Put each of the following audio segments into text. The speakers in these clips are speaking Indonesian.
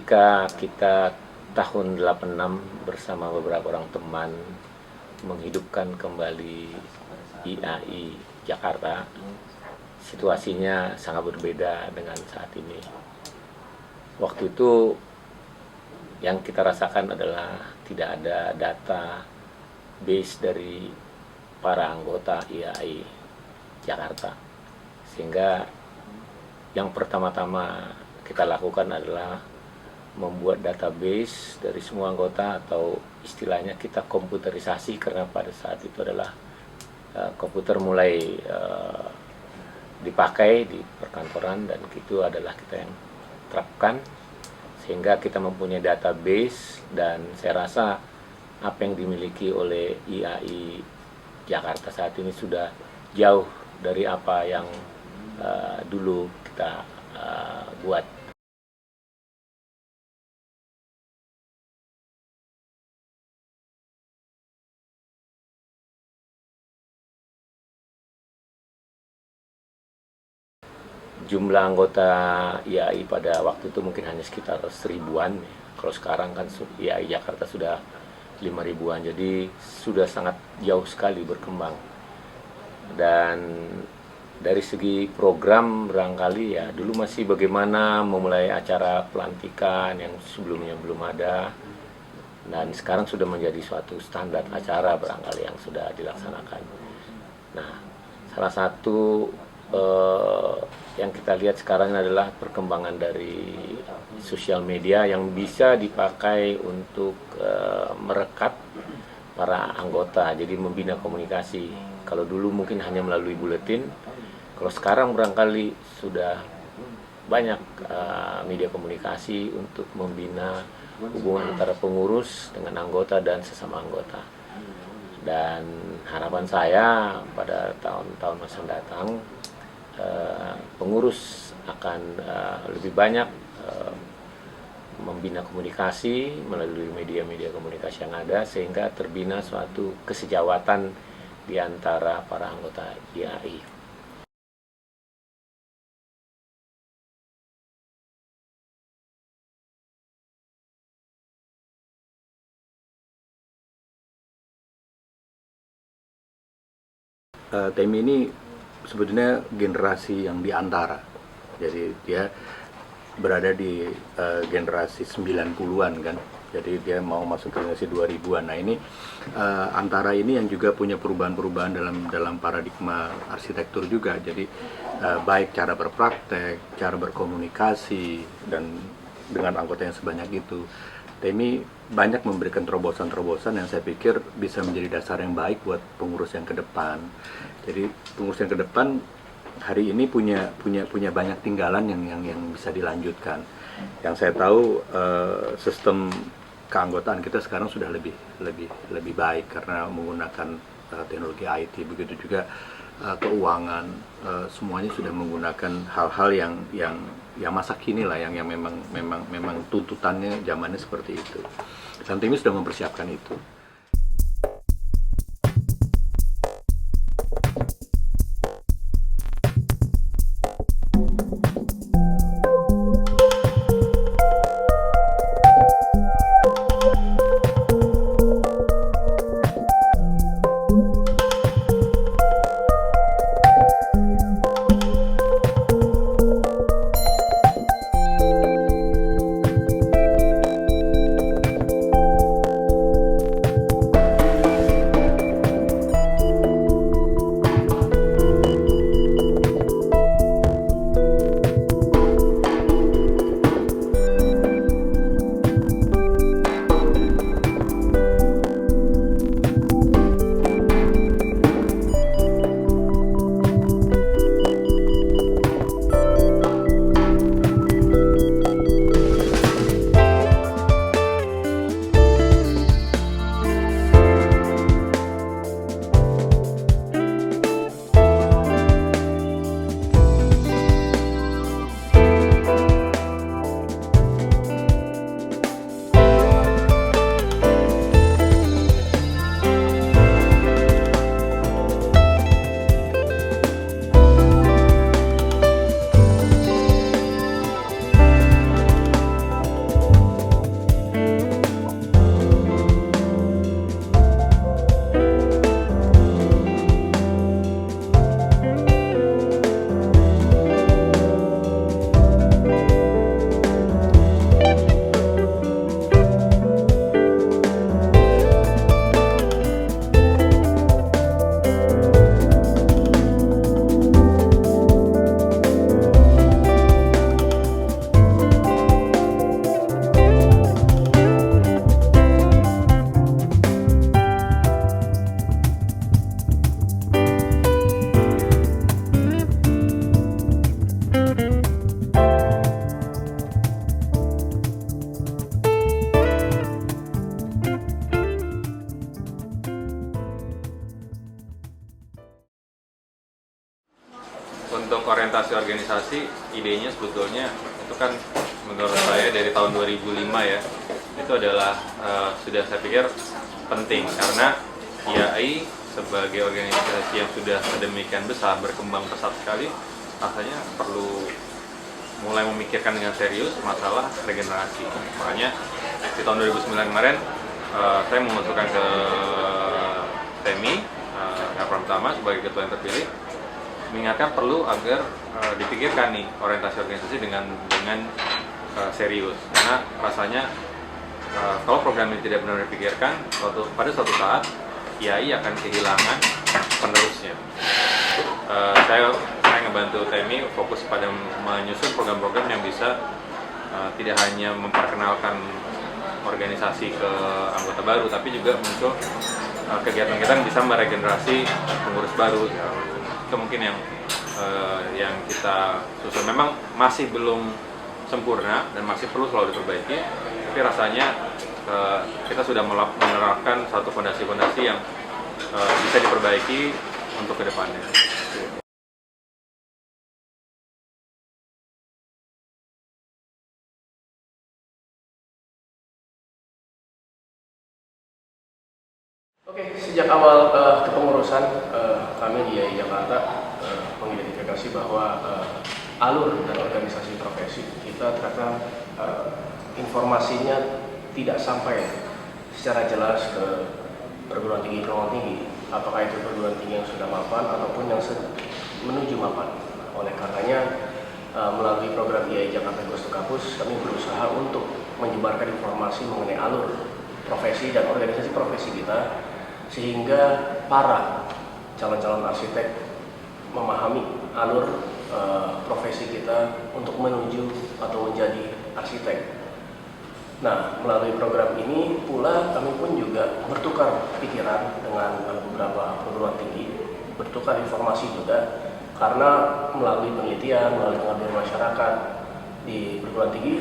ketika kita tahun 86 bersama beberapa orang teman menghidupkan kembali IAI Jakarta, situasinya sangat berbeda dengan saat ini. Waktu itu yang kita rasakan adalah tidak ada data base dari para anggota IAI Jakarta, sehingga yang pertama-tama kita lakukan adalah membuat database dari semua anggota, atau istilahnya kita komputerisasi, karena pada saat itu adalah komputer mulai dipakai di perkantoran, dan itu adalah kita yang terapkan sehingga kita mempunyai database. Dan saya rasa apa yang dimiliki oleh IAI Jakarta saat ini sudah jauh dari apa yang dulu kita buat. Jumlah anggota IAI pada waktu itu mungkin hanya sekitar 1000-an. Kalau sekarang kan IAI Jakarta sudah 5000-an, jadi sudah sangat jauh sekali berkembang. Dan dari segi program barangkali ya dulu masih bagaimana memulai acara pelantikan yang sebelumnya belum ada, dan sekarang sudah menjadi suatu standar acara barangkali yang sudah dilaksanakan. Nah, salah satu yang kita lihat sekarang adalah perkembangan dari sosial media yang bisa dipakai untuk merekat para anggota, jadi membina komunikasi. Kalau dulu mungkin hanya melalui buletin, kalau sekarang barangkali sudah banyak media komunikasi untuk membina hubungan antara pengurus dengan anggota dan sesama anggota. Dan harapan saya pada tahun-tahun masa datang, pengurus akan lebih banyak membina komunikasi melalui media-media komunikasi yang ada, sehingga terbina suatu kesejawatan di antara para anggota IAI. Temi ini sebetulnya generasi yang diantara, jadi dia berada di generasi 90-an kan, jadi dia mau masuk ke generasi 2000-an. Nah ini antara ini yang juga punya perubahan-perubahan dalam paradigma arsitektur juga, jadi baik cara berpraktek, cara berkomunikasi, dan dengan anggota yang sebanyak itu, Temi banyak memberikan terobosan-terobosan yang saya pikir bisa menjadi dasar yang baik buat pengurus yang ke depan. Jadi pengurus yang ke depan hari ini punya banyak tinggalan yang bisa dilanjutkan. Yang saya tahu sistem keanggotaan kita sekarang sudah lebih baik karena menggunakan teknologi IT. Begitu juga keuangan, semuanya sudah menggunakan hal-hal yang masa kini lah, yang memang tuntutannya zamannya seperti itu. Dan Temi sudah mempersiapkan itu. untuk orientasi organisasi, idenya sebetulnya itu kan menurut saya dari tahun 2005 ya, itu adalah sudah saya pikir penting karena IAI sebagai organisasi yang sudah sedemikian besar, berkembang pesat sekali, rasanya perlu mulai memikirkan dengan serius masalah regenerasi. Makanya di tahun 2009 kemarin saya mengusulkan ke TEMI, Pramtama sebagai ketua yang terpilih, mengingatkan perlu agar dipikirkan nih orientasi organisasi dengan serius, karena rasanya kalau program ini tidak benar dipikirkan, pada suatu saat IAI akan kehilangan penerusnya. Saya ngebantu TEMI fokus pada menyusun program-program yang bisa tidak hanya memperkenalkan organisasi ke anggota baru, tapi juga muncul kegiatan-kegiatan bisa meregenerasi pengurus baru. Itu mungkin yang kita susun. Memang masih belum sempurna dan masih perlu selalu diperbaiki, tapi rasanya kita sudah menerapkan satu fondasi-fondasi yang bisa diperbaiki untuk kedepannya. Oke, sejak awal kepengurusan kami di IAI Jakarta mengidentifikasi bahwa alur dan organisasi profesi kita ternyata informasinya tidak sampai secara jelas ke perguruan tinggi, apakah itu perguruan tinggi yang sudah mapan ataupun yang menuju mapan. Oleh karenanya melalui program IAI Jakarta Goes to Campus, kami berusaha untuk menyebarkan informasi mengenai alur profesi dan organisasi profesi kita, sehingga para calon-calon arsitek memahami alur profesi kita untuk menuju atau menjadi arsitek. Nah, melalui program ini pula kami pun juga bertukar pikiran dengan beberapa perguruan tinggi, bertukar informasi juga, karena melalui penelitian, melalui pengabdian masyarakat di perguruan tinggi,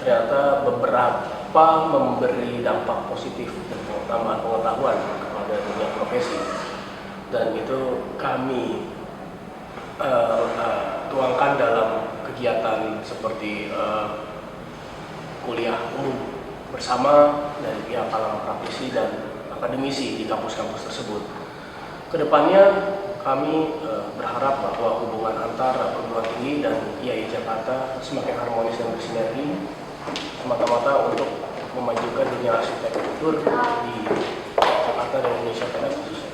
ternyata beberapa memberi dampak positif dan tambahan pengetahuan kepada dunia profesi, dan itu kami tuangkan dalam kegiatan seperti kuliah umum bersama dari pihak kalangan praktisi dan akademisi di kampus-kampus tersebut. Kedepannya kami berharap bahwa hubungan antara perguruan tinggi dan IAI Jakarta semakin harmonis dan bersinergi, semata-mata untuk memajukan dunia arsitektur di Jakarta dan Indonesia pada khususnya.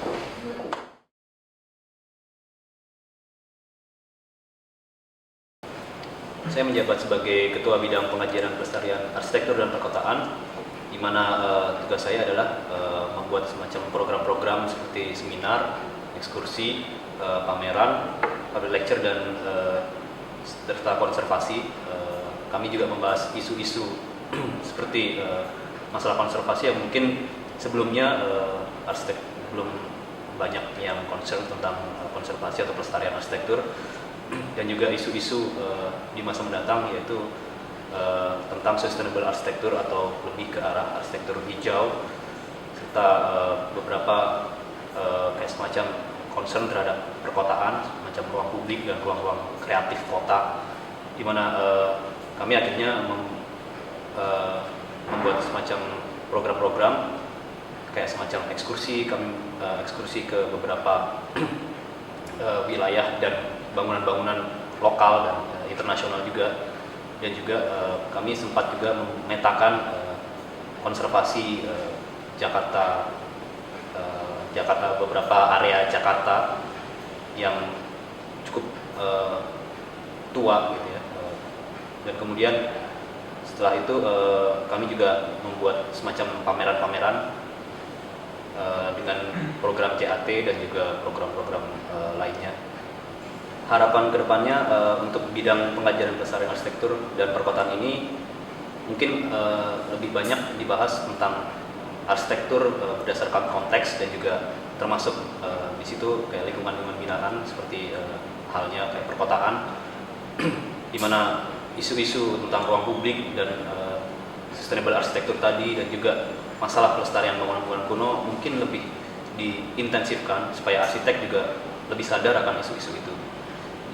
Saya menjabat sebagai Ketua Bidang Pengajaran Pelestarian Arsitektur dan Perkotaan, di mana tugas saya adalah membuat semacam program-program seperti seminar, ekskursi, pameran, public lecture, dan serta konservasi. Kami juga membahas isu-isu seperti masalah konservasi yang mungkin sebelumnya arsitek belum banyak yang concern tentang konservasi atau pelestarian arsitektur, dan juga isu-isu di masa mendatang, yaitu tentang sustainable arsitektur atau lebih ke arah arsitektur hijau, serta beberapa kayak semacam concern terhadap perkotaan, semacam ruang publik dan ruang-ruang kreatif kota, di mana kami akhirnya membuat semacam program-program kayak semacam ekskursi. Kami ekskursi ke beberapa wilayah dan bangunan-bangunan lokal dan internasional juga, dan juga kami sempat juga memetakan konservasi Jakarta, beberapa area Jakarta yang cukup tua gitu ya. Dan kemudian setelah itu kami juga membuat semacam pameran-pameran dengan program CAT dan juga program-program lainnya. Harapan kedepannya untuk bidang pengajaran pelestarian arsitektur dan perkotaan ini mungkin lebih banyak dibahas tentang arsitektur berdasarkan konteks, dan juga termasuk di situ kayak lingkungan binaan seperti halnya kayak perkotaan, di mana isu-isu tentang ruang publik dan sustainable arsitektur tadi, dan juga masalah pelestarian bangunan-bangunan kuno mungkin lebih diintensifkan supaya arsitek juga lebih sadar akan isu-isu itu.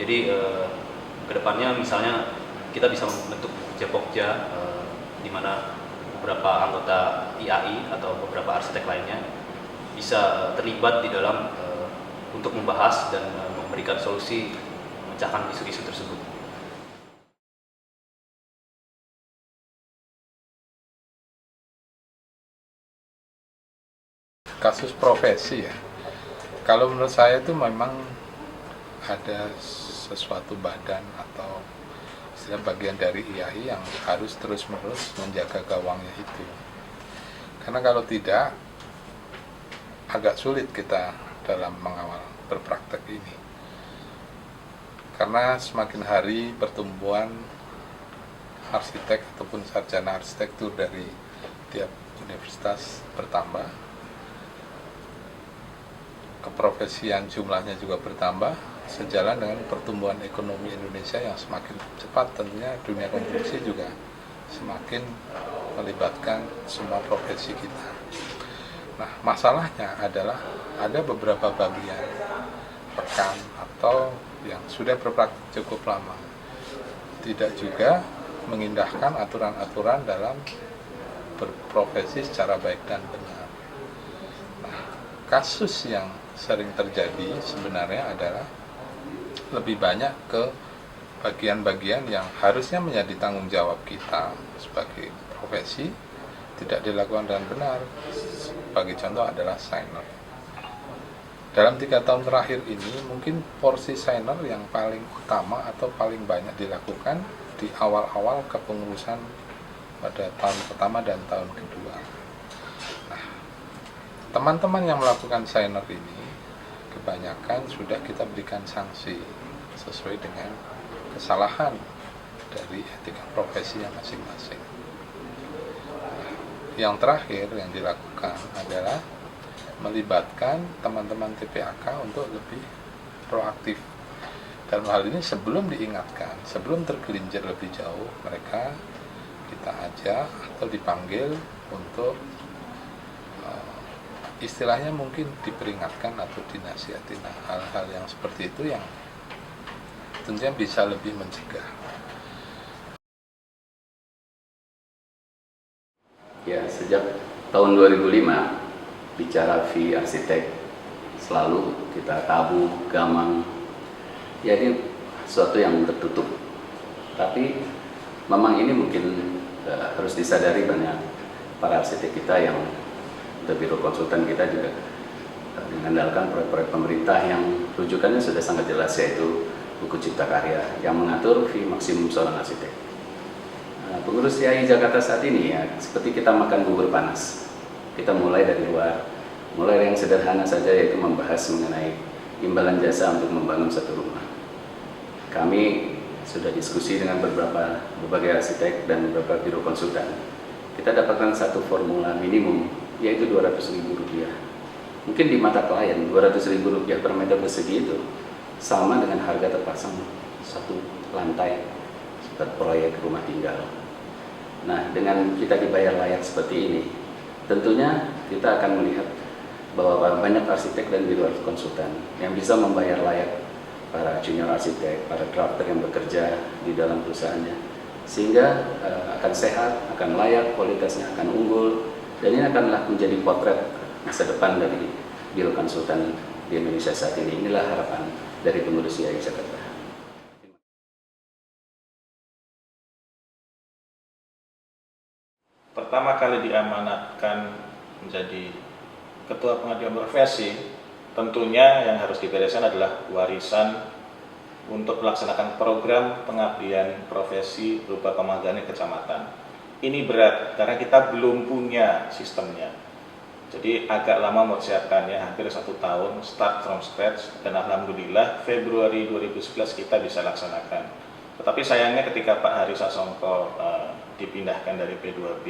Jadi kedepannya misalnya kita bisa membentuk Jepokja di mana beberapa anggota IAI atau beberapa arsitek lainnya bisa terlibat di dalam untuk membahas dan memberikan solusi memecahkan isu-isu tersebut. Kasus profesi ya. Kalau menurut saya itu memang ada sesuatu badan atau bagian dari IAI yang harus terus-menerus menjaga gawangnya itu. Karena kalau tidak, agak sulit kita dalam mengawal berpraktek ini. Karena semakin hari pertumbuhan arsitek ataupun sarjana arsitektur dari tiap universitas bertambah, keprofesian jumlahnya juga bertambah, sejalan dengan pertumbuhan ekonomi Indonesia yang semakin cepat. Tentunya dunia konstruksi juga semakin melibatkan semua profesi kita. Nah, masalahnya adalah ada beberapa bagian rekan atau yang sudah berpraktik cukup lama tidak juga mengindahkan aturan-aturan dalam berprofesi secara baik dan benar. Nah, kasus yang sering terjadi sebenarnya adalah lebih banyak ke bagian-bagian yang harusnya menjadi tanggung jawab kita sebagai profesi tidak dilakukan dengan benar. Sebagai contoh adalah signer. Dalam 3 tahun terakhir ini mungkin porsi signer yang paling utama atau paling banyak dilakukan di awal-awal kepengurusan pada tahun pertama dan tahun kedua. Nah, teman-teman yang melakukan signer ini kebanyakan sudah kita berikan sanksi sesuai dengan kesalahan dari etika profesi yang masing-masing. Nah, yang terakhir yang dilakukan adalah melibatkan teman-teman TPAK untuk lebih proaktif. Dalam hal ini sebelum diingatkan, sebelum tergelincir lebih jauh, mereka kita ajak atau dipanggil untuk istilahnya mungkin diperingatkan atau dinasihati. Nah, hal-hal yang seperti itu yang tentunya bisa lebih mencegah. Ya, sejak tahun 2005 bicara fee arsitek selalu kita tabu, gamang. Ya, ini sesuatu yang tertutup. Tapi memang ini mungkin harus disadari banyak para arsitek kita yang biro konsultan kita juga mengandalkan proyek-proyek pemerintah yang rujukannya sudah sangat jelas, yaitu buku Cipta Karya yang mengatur fee maksimum seorang arsitek. Pengurus IAI Jakarta saat ini ya seperti kita makan bubur panas. Kita mulai dari luar, mulai dari yang sederhana saja, yaitu membahas mengenai imbalan jasa untuk membangun satu rumah. Kami sudah diskusi dengan berbagai arsitek dan beberapa biro konsultan. Kita dapatkan satu formula minimum, yaitu Rp200.000. Mungkin di mata klien Rp200.000 per meter persegi itu sama dengan harga terpasang satu lantai seperti proyek rumah tinggal. Nah, dengan kita dibayar layak seperti ini, tentunya kita akan melihat bahwa banyak arsitek dan biro konsultan yang bisa membayar layak para junior arsitek, para drafter yang bekerja di dalam perusahaannya, sehingga akan sehat, akan layak, kualitasnya akan unggul, dan ini akanlah menjadi potret masa depan dari biro konsultan di Indonesia saat ini. Inilah harapan dari pengurus IAI Jakarta. Pertama kali diamanatkan menjadi ketua pengadilan profesi, tentunya yang harus dibereskan adalah warisan untuk melaksanakan program pengabdian profesi berupa pemagangan kecamatan. Ini berat karena kita belum punya sistemnya. Jadi agak lama mempersiapkannya, hampir 1 tahun, start from scratch, dan alhamdulillah Februari 2011 kita bisa laksanakan. Tetapi sayangnya ketika Pak Hari Sasongko dipindahkan dari P2B,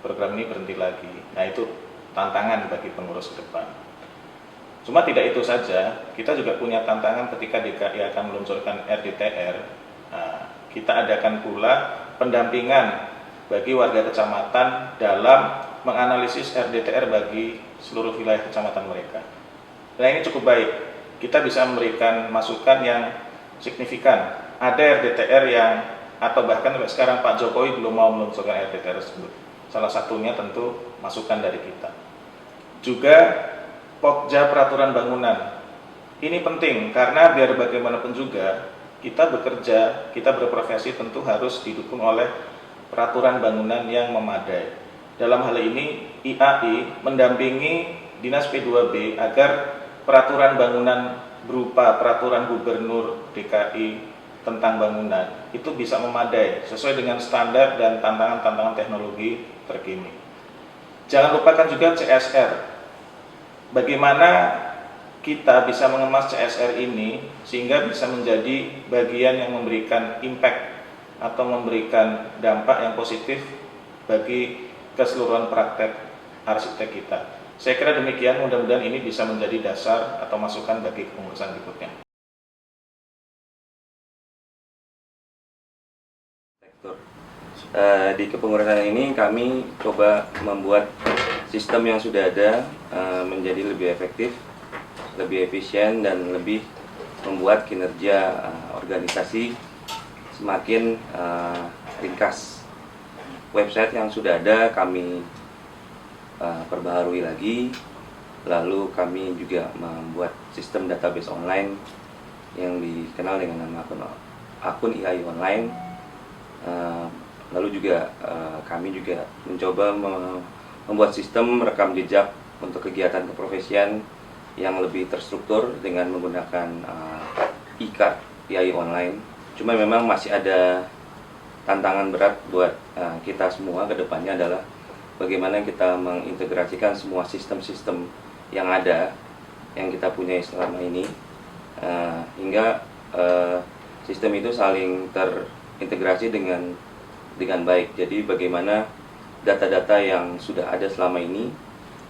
program ini berhenti lagi. Nah, itu tantangan bagi pengurus ke depan. Cuma tidak itu saja, kita juga punya tantangan ketika DKI akan meluncurkan RDTR. Nah, kita adakan pula pendampingan bagi warga kecamatan dalam menganalisis RDTR bagi seluruh wilayah kecamatan mereka. Nah, ini cukup baik. Kita bisa memberikan masukan yang signifikan. Ada RDTR yang, atau bahkan sampai sekarang Pak Jokowi belum mau meluncurkan RDTR tersebut. Salah satunya tentu masukan dari kita. Juga Pokja peraturan bangunan. Ini penting karena biar bagaimanapun juga kita bekerja, kita berprofesi tentu harus didukung oleh peraturan bangunan yang memadai. Dalam hal ini IAI mendampingi Dinas P2B agar peraturan bangunan berupa peraturan gubernur DKI tentang bangunan itu bisa memadai sesuai dengan standar dan tantangan-tantangan teknologi terkini. Jangan lupakan juga CSR. Bagaimana kita bisa mengemas CSR ini sehingga bisa menjadi bagian yang memberikan impact atau memberikan dampak yang positif bagi keseluruhan praktek arsitek kita. Saya kira demikian, mudah-mudahan ini bisa menjadi dasar atau masukan bagi kepengurusan berikutnya. Di kepengurusan ini kami coba membuat sistem yang sudah ada menjadi lebih efektif, lebih efisien, dan lebih membuat kinerja organisasi semakin ringkas. Website yang sudah ada kami perbaharui lagi, lalu kami juga membuat sistem database online yang dikenal dengan nama akun IAI Online. Lalu juga kami juga mencoba membuat sistem rekam jejak untuk kegiatan keprofesian yang lebih terstruktur dengan menggunakan e-card IAI Online. Cuma memang masih ada tantangan berat buat kita semua ke depannya adalah bagaimana kita mengintegrasikan semua sistem-sistem yang ada, yang kita punya selama ini, hingga sistem itu saling terintegrasi dengan baik. Jadi bagaimana data-data yang sudah ada selama ini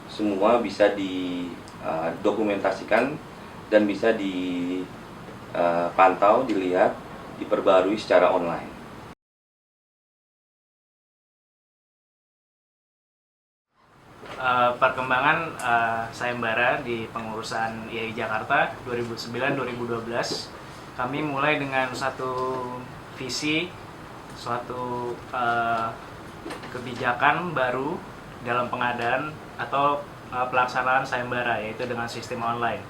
semua bisa didokumentasikan dan bisa dipantau, dilihat, diperbarui secara online. Perkembangan sayembara di pengurusan IAI Jakarta 2009-2012, kami mulai dengan satu visi, suatu kebijakan baru dalam pengadaan atau pelaksanaan sayembara, yaitu dengan sistem online.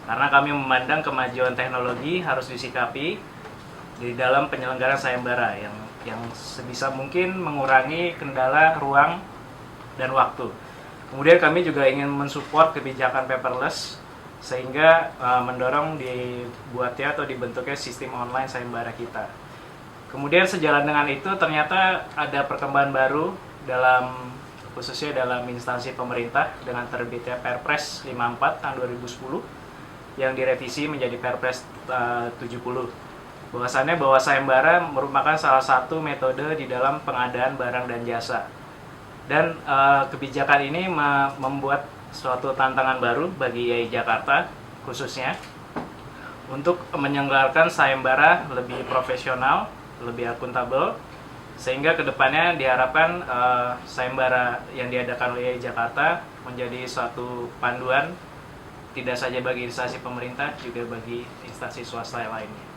Karena kami memandang kemajuan teknologi harus disikapi di dalam penyelenggaraan sayembara yang sebisa mungkin mengurangi kendala ruang dan waktu. Kemudian kami juga ingin mensupport kebijakan paperless sehingga mendorong dibuatnya atau dibentuknya sistem online sayembara kita. Kemudian sejalan dengan itu ternyata ada perkembangan baru khususnya dalam instansi pemerintah dengan terbitnya Perpres 54 tahun 2010 yang direvisi menjadi Perpres 70. Bahwasannya bahwa sayembara merupakan salah satu metode di dalam pengadaan barang dan jasa. Dan kebijakan ini membuat suatu tantangan baru bagi IAI Jakarta khususnya untuk menyelenggarakan sayembara lebih profesional, lebih akuntabel, sehingga kedepannya diharapkan sayembara yang diadakan oleh IAI Jakarta menjadi suatu panduan tidak saja bagi instansi pemerintah, juga bagi instansi swasta yang lainnya.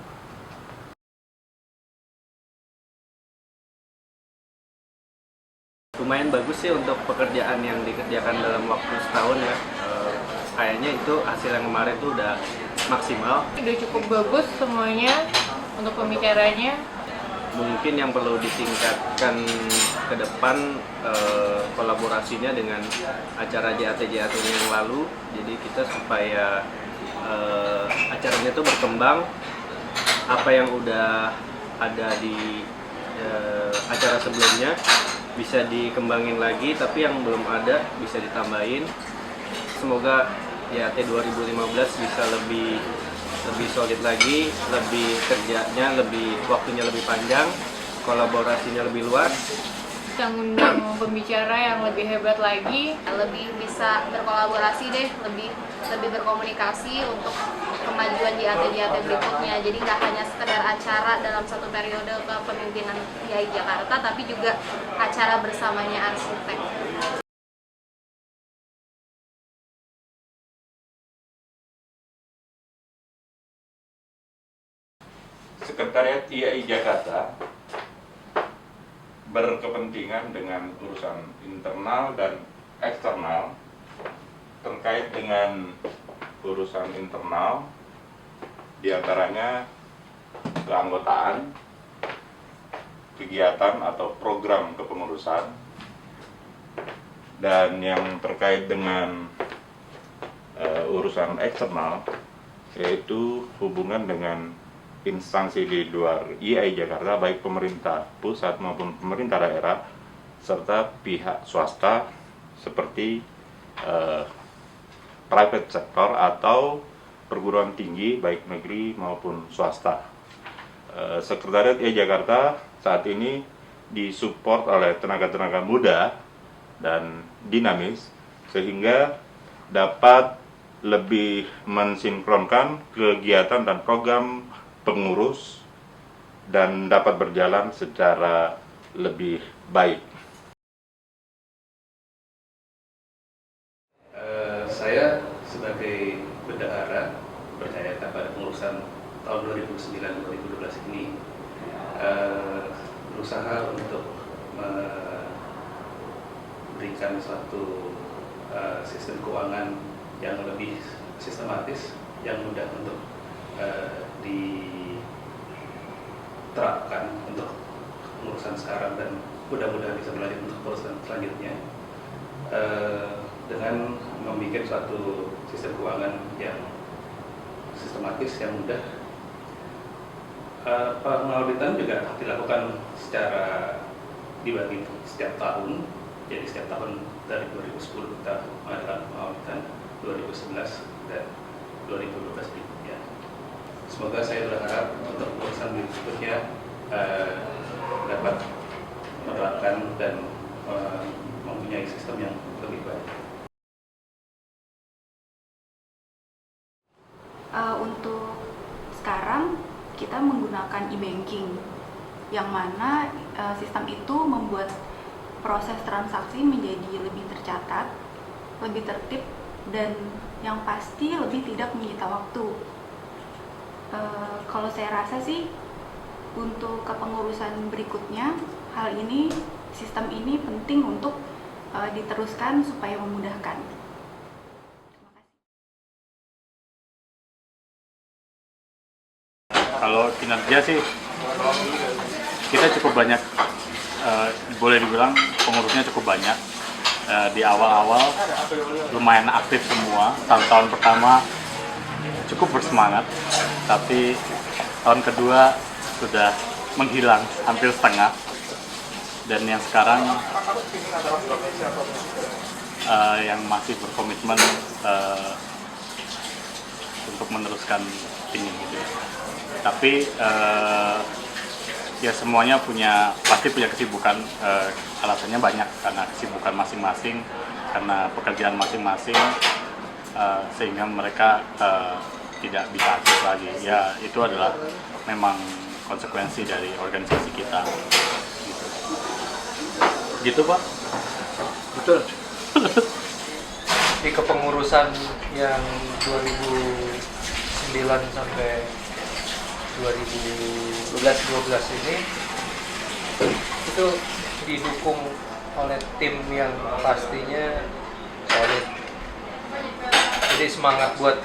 Lumayan bagus sih untuk pekerjaan yang dikerjakan dalam waktu setahun ya. Kayaknya itu hasil yang kemarin tuh udah maksimal. Udah cukup bagus semuanya untuk pembicaranya. Mungkin yang perlu ditingkatkan ke depan kolaborasinya dengan acara JAT-JAT yang lalu. Jadi kita supaya acaranya itu berkembang, apa yang udah ada di acara sebelumnya bisa dikembangin lagi, tapi yang belum ada bisa ditambahin. Semoga JAT 2015 bisa lebih solid lagi, lebih kerjanya, waktunya lebih panjang, kolaborasinya lebih luas. Kita ngundang pembicara yang lebih hebat lagi, lebih bisa berkolaborasi deh, lebih berkomunikasi untuk kemajuan JAT berikutnya. Jadi nggak hanya sekedar acara dalam satu periode kepemimpinan IAI Jakarta, tapi juga acara bersamanya arsitek. Sekretariat IAI Jakarta berkepentingan dengan urusan internal dan eksternal. Terkait dengan urusan internal, diantaranya keanggotaan, kegiatan atau program kepengurusan, dan yang terkait dengan urusan eksternal, yaitu hubungan dengan instansi di luar IAI Jakarta, baik pemerintah pusat maupun pemerintah daerah, serta pihak swasta seperti private sector atau perguruan tinggi baik negeri maupun swasta. Sekretariat IAI Jakarta saat ini disupport oleh tenaga-tenaga muda dan dinamis sehingga dapat lebih mensinkronkan kegiatan dan program pengurus dan dapat berjalan secara lebih baik. Saya sebagai bendahara percaya pada pengurusan tahun 2009-2012 ini berusaha untuk memberikan suatu sistem keuangan yang lebih sistematis, yang mudah untuk diterapkan untuk pengurusan sekarang dan mudah-mudahan bisa berlanjut untuk pengurusan selanjutnya. Dengan membuat suatu sistem keuangan yang sistematis, yang mudah. Pengauditan juga dilakukan secara dibagi setiap tahun. Jadi setiap tahun dari 2010 kita mengadakan pengauditan, 2011 dan 2012 berikutnya. Semoga saya berharap untuk urusan berikutnya dapat menerapkan dan mempunyai sistem yang lebih baik. Untuk sekarang kita menggunakan e-banking, yang mana sistem itu membuat proses transaksi menjadi lebih tercatat, lebih tertib, dan yang pasti lebih tidak menyita waktu. Kalau saya rasa sih untuk kepengurusan berikutnya, hal ini, sistem ini penting untuk diteruskan supaya memudahkan. Kalau kinerja sih kita cukup banyak, boleh dibilang pengurusnya cukup banyak. Di awal-awal lumayan aktif semua. Tahun pertama cukup bersemangat, tapi tahun kedua sudah menghilang hampir setengah. Dan yang sekarang yang masih berkomitmen untuk meneruskan ini gitu. Tapi ya semuanya pasti punya kesibukan, alasannya banyak karena kesibukan masing-masing, karena pekerjaan masing-masing, sehingga mereka tidak bisa aktif lagi. Ya itu adalah memang konsekuensi dari organisasi kita. Gitu Pak? Betul. Di kepengurusan yang 2009 sampai 2012 ini itu didukung oleh tim yang pastinya solid. Jadi semangat buat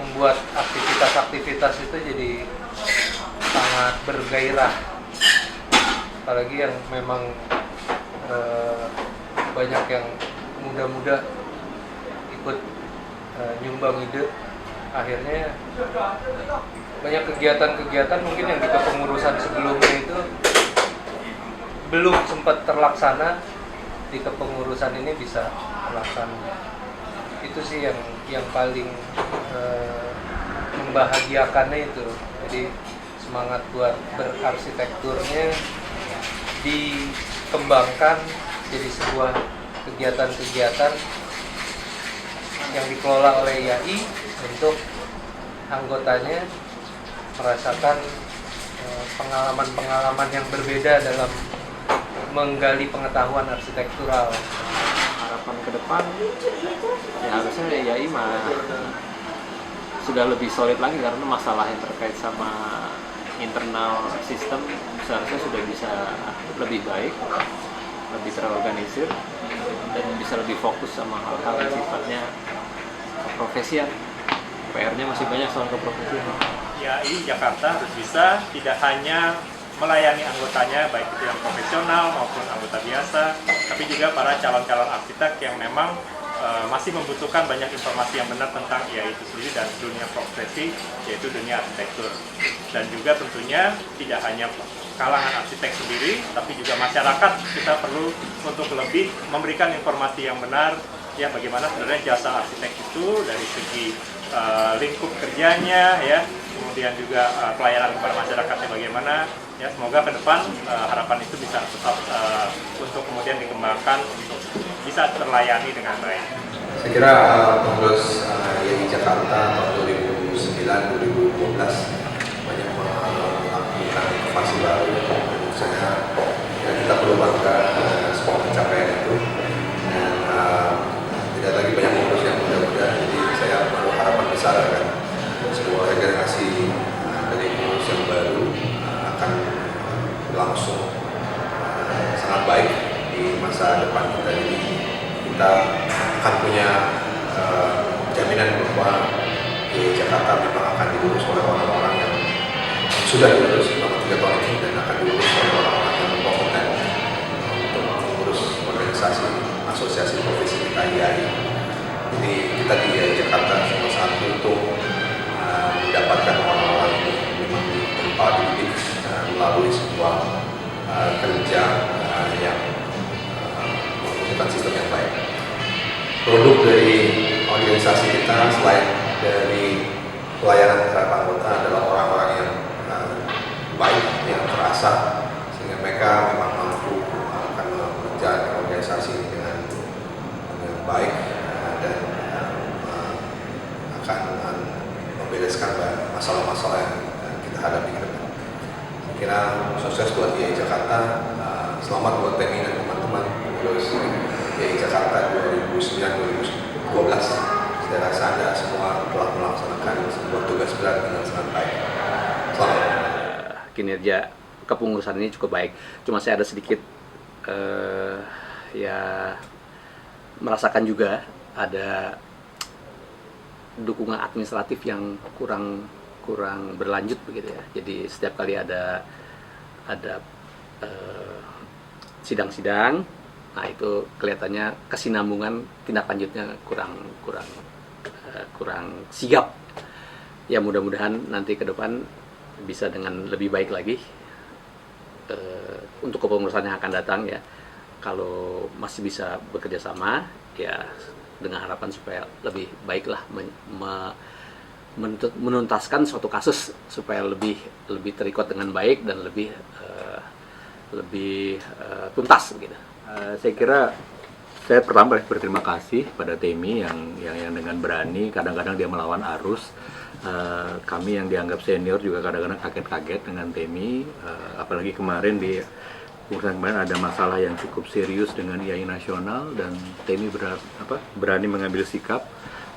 membuat aktivitas-aktivitas itu jadi sangat bergairah. Apalagi yang memang banyak yang muda-muda ikut nyumbang ide, akhirnya banyak kegiatan-kegiatan mungkin yang di kepengurusan sebelumnya itu belum sempat terlaksana, di kepengurusan ini bisa terlaksana. Itu sih yang paling membahagiakannya itu. Jadi semangat buat berarsitekturnya dikembangkan jadi sebuah kegiatan-kegiatan yang dikelola oleh IAI untuk anggotanya merasakan pengalaman-pengalaman yang berbeda dalam menggali pengetahuan arsitektural. Harapan ke depan ya harusnya IAI sudah lebih solid lagi, karena masalah yang terkait sama internal sistem seharusnya sudah bisa lebih baik, lebih terorganisir, dan bisa lebih fokus sama hal-hal yang sifatnya keprofesian. PR-nya masih banyak soal keprofesian. IAI Jakarta harus bisa tidak hanya melayani anggotanya, baik itu yang profesional maupun anggota biasa, tapi juga para calon-calon arsitek yang memang masih membutuhkan banyak informasi yang benar tentang IAI itu sendiri dan dunia profesi, yaitu dunia arsitektur. Dan juga tentunya tidak hanya kalangan arsitek sendiri, tapi juga masyarakat kita perlu untuk lebih memberikan informasi yang benar, ya bagaimana sebenarnya jasa arsitek itu dari segi lingkup kerjanya, ya, kemudian juga pelayanan kepada masyarakatnya bagaimana. Ya, semoga ke depan harapan itu bisa tetap untuk kemudian dikembangkan untuk bisa terlayani dengan baik. Saya kira pengurus IAI Jakarta tahun 2009-2012 banyak melakukan inovasi baru. Menurut saya ya, kita perlu bangga semua pencapaian itu. Dan tidak lagi banyak pengurus yang muda-muda, jadi saya menaruh harapan besar akan sebuah regenerasi dari pengurus yang baru akan berlangsung sangat baik di masa depan kita. Jadi kita akan punya jaminan bahwa di Jakarta memang akan diurus oleh orang-orang yang sudah diurus selama 3 tahun ini dan akan diurus oleh orang-orang yang berkompeten untuk mengurus organisasi asosiasi profesi kita IAI. Jadi kita di IAI Jakarta sama sangat beruntung mendapatkan orang-orang ini memang ditempa dididik melalui sebuah kerja yang membutuhkan sistem yang baik. Produk dari organisasi kita selain dari pelayanan terhadap anggota adalah orang-orang yang baik, yang terasa, sehingga mereka memang mampu akan menjalankan organisasi ini dengan baik dan akan membereskan masalah-masalah yang kita hadapi ke depan. Saya kira sukses buat IAI Jakarta, selamat buat Temi dan teman-teman pengurus IAI Jakarta 2009-2012. Saya rasa Anda semua telah melaksanakan sebuah tugas berat dengan sangat baik. Selamat. Kinerja kepengurusan ini cukup baik. Cuma saya ada sedikit ya merasakan juga ada dukungan administratif yang kurang berlanjut begitu ya. Jadi setiap kali ada sidang-sidang, nah itu kelihatannya kesinambungan tindak lanjutnya kurang sigap. Ya mudah-mudahan nanti ke depan bisa dengan lebih baik lagi untuk kepengurusan yang akan datang ya. Kalau masih bisa bekerja sama ya dengan harapan supaya lebih baiklah menuntaskan suatu kasus supaya lebih terikut dengan baik dan lebih tuntas gitu. Saya kira saya pertama berterima kasih pada Temi yang dengan berani, kadang-kadang dia melawan arus. Kami yang dianggap senior juga kadang-kadang kaget-kaget dengan Temi, apalagi kemarin di urusan kemarin ada masalah yang cukup serius dengan IAI nasional dan Temi berani mengambil sikap.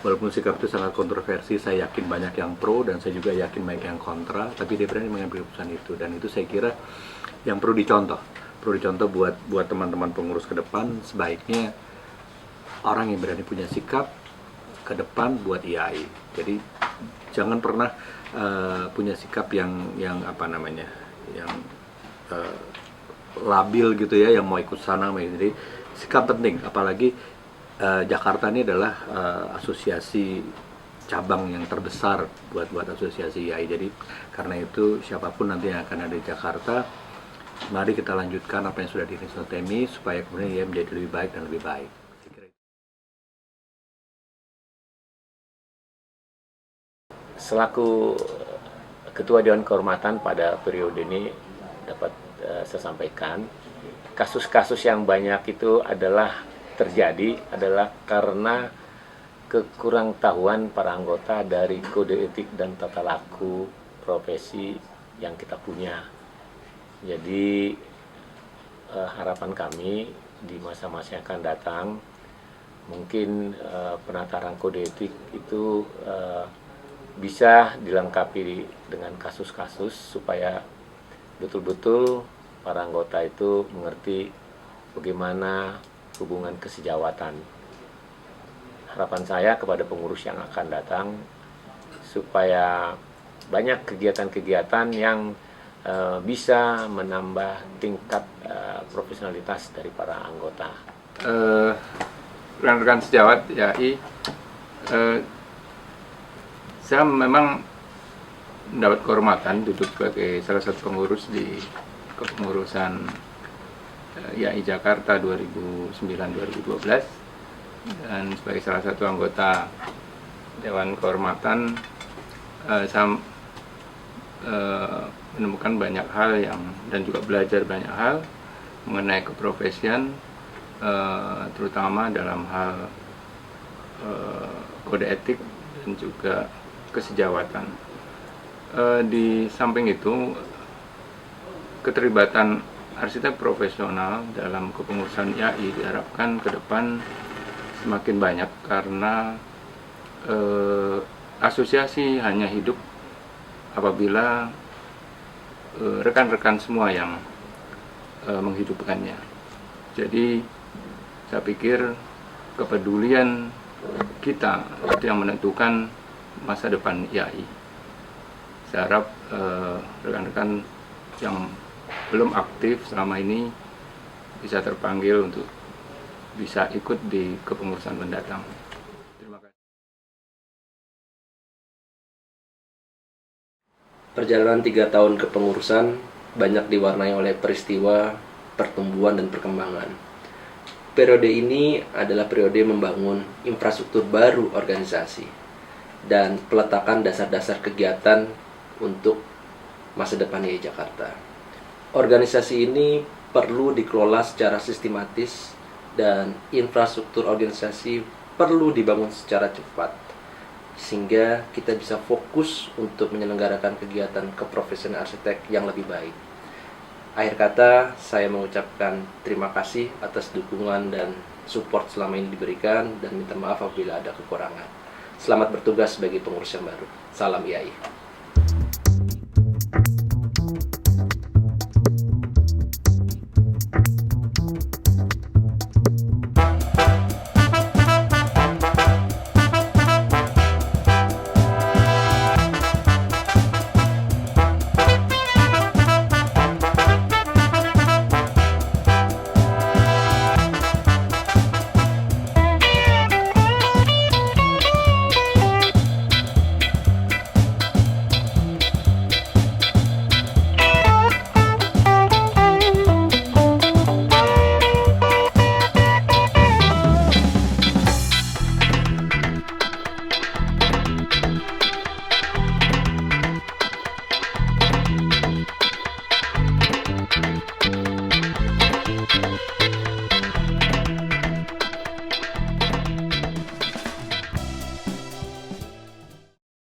Walaupun sikap itu sangat kontroversi, saya yakin banyak yang pro dan saya juga yakin banyak yang kontra, tapi dia berani mengambil keputusan itu dan itu saya kira yang perlu dicontoh buat teman-teman pengurus ke depan. Sebaiknya orang yang berani punya sikap ke depan buat IAI. Jadi jangan pernah punya sikap yang labil gitu ya, yang mau ikut sana. Jadi sikap penting, apalagi Jakarta ini adalah asosiasi cabang yang terbesar buat asosiasi IAI. Jadi karena itu siapapun nanti yang akan ada di Jakarta, mari kita lanjutkan apa yang sudah dirintis Temi supaya kemudian IAI menjadi lebih baik dan lebih baik. Selaku Ketua Dewan Kehormatan pada periode ini dapat saya sampaikan, kasus-kasus yang banyak itu terjadi karena kekurangtahuan para anggota dari kode etik dan tata laku profesi yang kita punya. Jadi harapan kami di masa-masa yang akan datang, mungkin penataran kode etik itu bisa dilengkapi dengan kasus-kasus supaya betul-betul para anggota itu mengerti bagaimana hubungan kesejawatan. Harapan saya kepada pengurus yang akan datang supaya banyak kegiatan-kegiatan yang bisa menambah tingkat profesionalitas dari para anggota. Rekan-rekan sejawat YAI, saya memang mendapat kehormatan duduk sebagai salah satu pengurus di kepengurusan YAI Jakarta 2009-2012 dan sebagai salah satu anggota Dewan Kehormatan. Saya menemukan banyak hal dan juga belajar banyak hal mengenai keprofesian, terutama dalam hal kode etik dan juga kesejawatan. Di samping itu, keterlibatan arsitek profesional dalam kepengurusan YAI diharapkan ke depan semakin banyak karena asosiasi hanya hidup apabila rekan-rekan semua yang menghidupkannya. Jadi saya pikir kepedulian kita itu yang menentukan masa depan YAI. Saya harap rekan-rekan yang belum aktif selama ini bisa terpanggil untuk bisa ikut di kepengurusan mendatang. Terima kasih. Perjalanan 3 tahun kepengurusan banyak diwarnai oleh peristiwa pertumbuhan dan perkembangan. Periode ini adalah periode membangun infrastruktur baru organisasi dan peletakan dasar-dasar kegiatan untuk masa depan YAI Jakarta. Organisasi ini perlu dikelola secara sistematis dan infrastruktur organisasi perlu dibangun secara cepat sehingga kita bisa fokus untuk menyelenggarakan kegiatan keprofesional arsitek yang lebih baik. Akhir kata, saya mengucapkan terima kasih atas dukungan dan support selama ini diberikan dan minta maaf apabila ada kekurangan. Selamat bertugas bagi pengurus yang baru. Salam YAI.